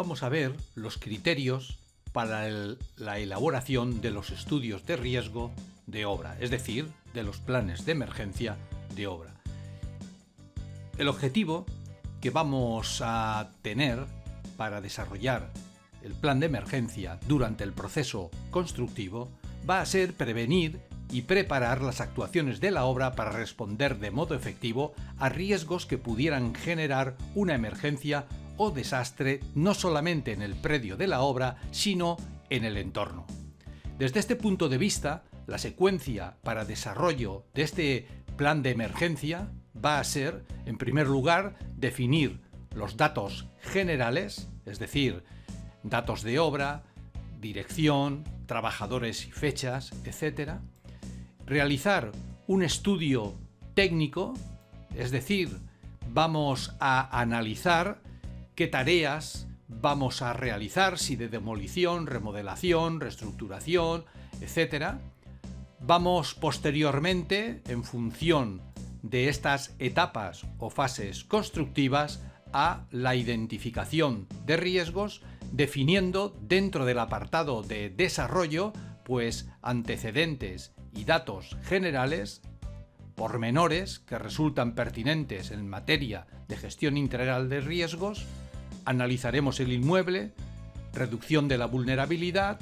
vamos a ver los criterios para la elaboración de los estudios de riesgo de obra, es decir, de los planes de emergencia de obra. El objetivo que vamos a tener para desarrollar el plan de emergencia durante el proceso constructivo va a ser prevenir y preparar las actuaciones de la obra para responder de modo efectivo a riesgos que pudieran generar una emergencia o desastre no solamente en el predio de la obra, sino en el entorno. Desde este punto de vista, la secuencia para desarrollo de este plan de emergencia va a ser, en primer lugar, definir los datos generales, es decir, datos de obra, dirección, trabajadores y fechas, etc. Realizar un estudio técnico, es decir, vamos a analizar qué tareas vamos a realizar, si de demolición, remodelación, reestructuración, etc. Vamos posteriormente, en función de estas etapas o fases constructivas, a la identificación de riesgos, definiendo dentro del apartado de desarrollo, pues antecedentes y datos generales, pormenores que resultan pertinentes en materia de gestión integral de riesgos. Analizaremos el inmueble, reducción de la vulnerabilidad,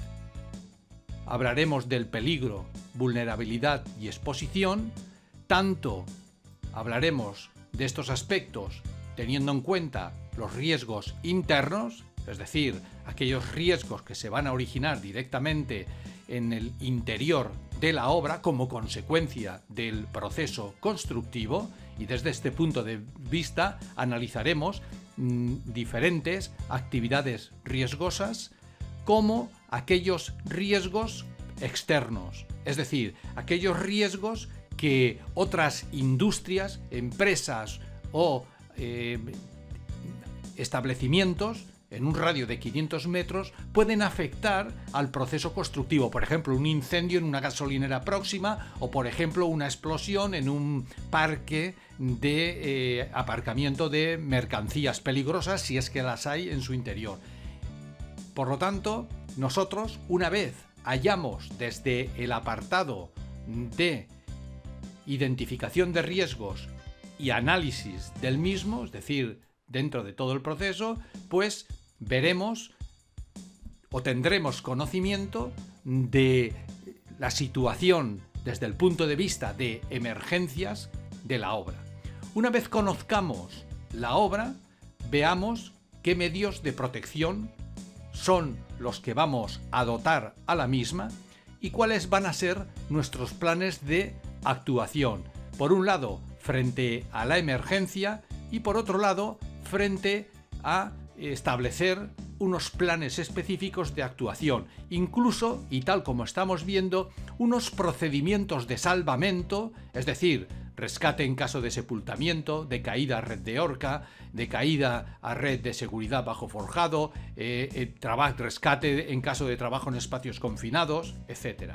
hablaremos del peligro, vulnerabilidad y exposición. Tanto hablaremos de estos aspectos teniendo en cuenta los riesgos internos, es decir, aquellos riesgos que se van a originar directamente en el interior de la obra como consecuencia del proceso constructivo, y desde este punto de vista analizaremos diferentes actividades riesgosas como aquellos riesgos externos, es decir, aquellos riesgos que otras industrias, empresas o establecimientos en un radio de 500 metros pueden afectar al proceso constructivo. Por ejemplo, un incendio en una gasolinera próxima o, por ejemplo, una explosión en un parque de aparcamiento de mercancías peligrosas, si es que las hay en su interior. Por lo tanto, nosotros, una vez hayamos desde el apartado de identificación de riesgos y análisis del mismo, es decir, dentro de todo el proceso, pues veremos o tendremos conocimiento de la situación desde el punto de vista de emergencias de la obra. Una vez conozcamos la obra, veamos qué medios de protección son los que vamos a dotar a la misma y cuáles van a ser nuestros planes de actuación. Por un lado, frente a la emergencia y por otro lado, frente a establecer unos planes específicos de actuación, incluso, y tal como estamos viendo, unos procedimientos de salvamento, es decir, rescate en caso de sepultamiento, de caída a red de horca, de caída a red de seguridad bajo forjado, rescate en caso de trabajo en espacios confinados, etc.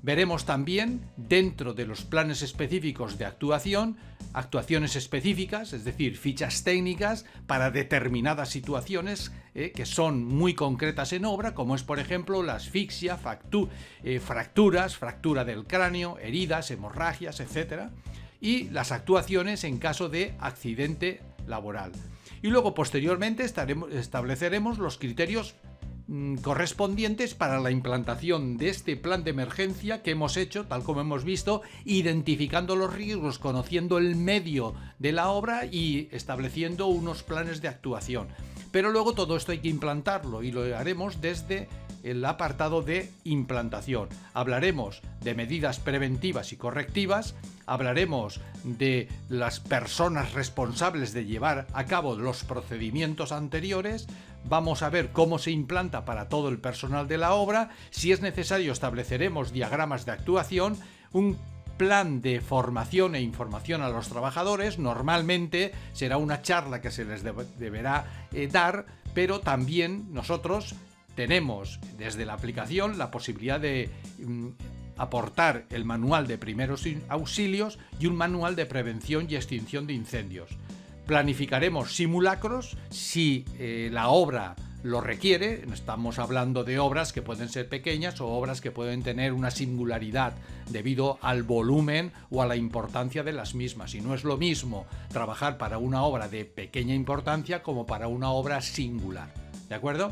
Veremos también, dentro de los planes específicos de actuación, actuaciones específicas, es decir, fichas técnicas para determinadas situaciones que son muy concretas en obra, como es, por ejemplo, la asfixia, fracturas, fractura del cráneo, heridas, hemorragias, etc. Y las actuaciones en caso de accidente laboral. Y luego, posteriormente, estableceremos los criterios correspondientes para la implantación de este plan de emergencia que hemos hecho, tal como hemos visto, identificando los riesgos, conociendo el medio de la obra y estableciendo unos planes de actuación. Pero luego todo esto hay que implantarlo y lo haremos desde el apartado de implantación. Hablaremos de medidas preventivas y correctivas, hablaremos de las personas responsables de llevar a cabo los procedimientos anteriores, vamos a ver cómo se implanta para todo el personal de la obra, si es necesario estableceremos diagramas de actuación, un plan de formación e información a los trabajadores. Normalmente será una charla que se les deberá dar, pero también nosotros tenemos desde la aplicación la posibilidad de aportar el manual de primeros auxilios y un manual de prevención y extinción de incendios. Planificaremos simulacros si la obra lo requiere. Estamos hablando de obras que pueden ser pequeñas o obras que pueden tener una singularidad debido al volumen o a la importancia de las mismas. Y no es lo mismo trabajar para una obra de pequeña importancia como para una obra singular. ¿De acuerdo?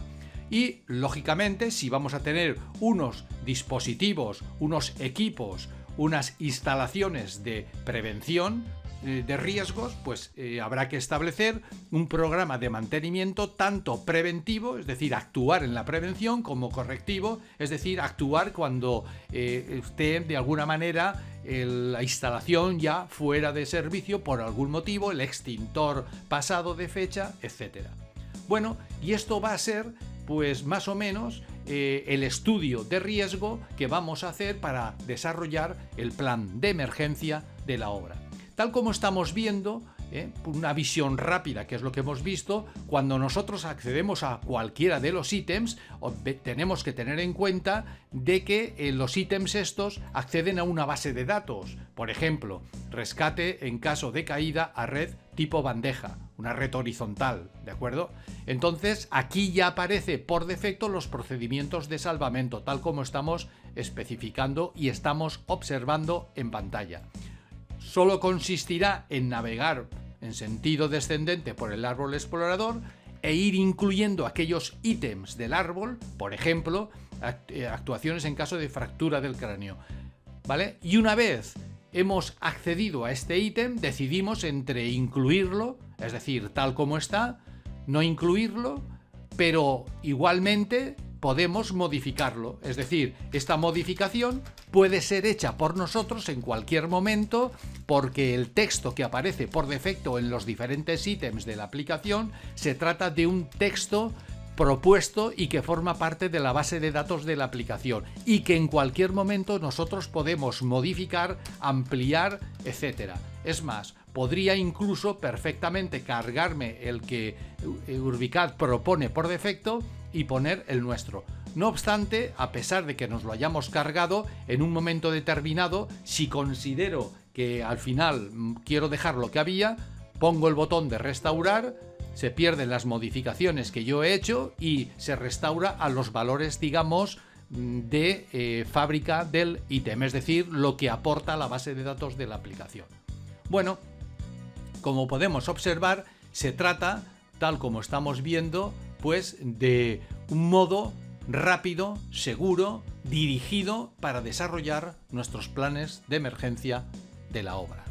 Y, lógicamente, si vamos a tener unos dispositivos, unos equipos, unas instalaciones de prevención de riesgos, pues habrá que establecer un programa de mantenimiento tanto preventivo, es decir, actuar en la prevención, como correctivo, es decir, actuar cuando esté de alguna manera la instalación ya fuera de servicio por algún motivo, el extintor pasado de fecha, etc. Bueno, y esto va a ser pues más o menos el estudio de riesgo que vamos a hacer para desarrollar el plan de emergencia de la obra. Tal como estamos viendo, una visión rápida, que es lo que hemos visto, cuando nosotros accedemos a cualquiera de los ítems, tenemos que tener en cuenta de que los ítems estos acceden a una base de datos. Por ejemplo, rescate en caso de caída a red tipo bandeja, una red horizontal, ¿de acuerdo? Entonces, aquí ya aparece por defecto los procedimientos de salvamento, tal como estamos especificando y estamos observando en pantalla. Solo consistirá en navegar en sentido descendente por el árbol explorador e ir incluyendo aquellos ítems del árbol, por ejemplo, actuaciones en caso de fractura del cráneo, ¿vale? Y una vez hemos accedido a este ítem, decidimos entre incluirlo, es decir, tal como está, no incluirlo, pero igualmente podemos modificarlo. Es decir, esta modificación puede ser hecha por nosotros en cualquier momento, porque el texto que aparece por defecto en los diferentes ítems de la aplicación se trata de un texto propuesto y que forma parte de la base de datos de la aplicación y que en cualquier momento nosotros podemos modificar, ampliar, etc. Es más, podría incluso perfectamente cargarme el que Urbicad propone por defecto y poner el nuestro. No obstante, a pesar de que nos lo hayamos cargado, en un momento determinado, si considero que al final quiero dejar lo que había, pongo el botón de restaurar, se pierden las modificaciones que yo he hecho y se restaura a los valores, digamos, de fábrica del ítem, es decir, lo que aporta la base de datos de la aplicación. Bueno, como podemos observar, se trata, tal como estamos viendo, pues de un modo rápido, seguro, dirigido para desarrollar nuestros planes de emergencia de la obra.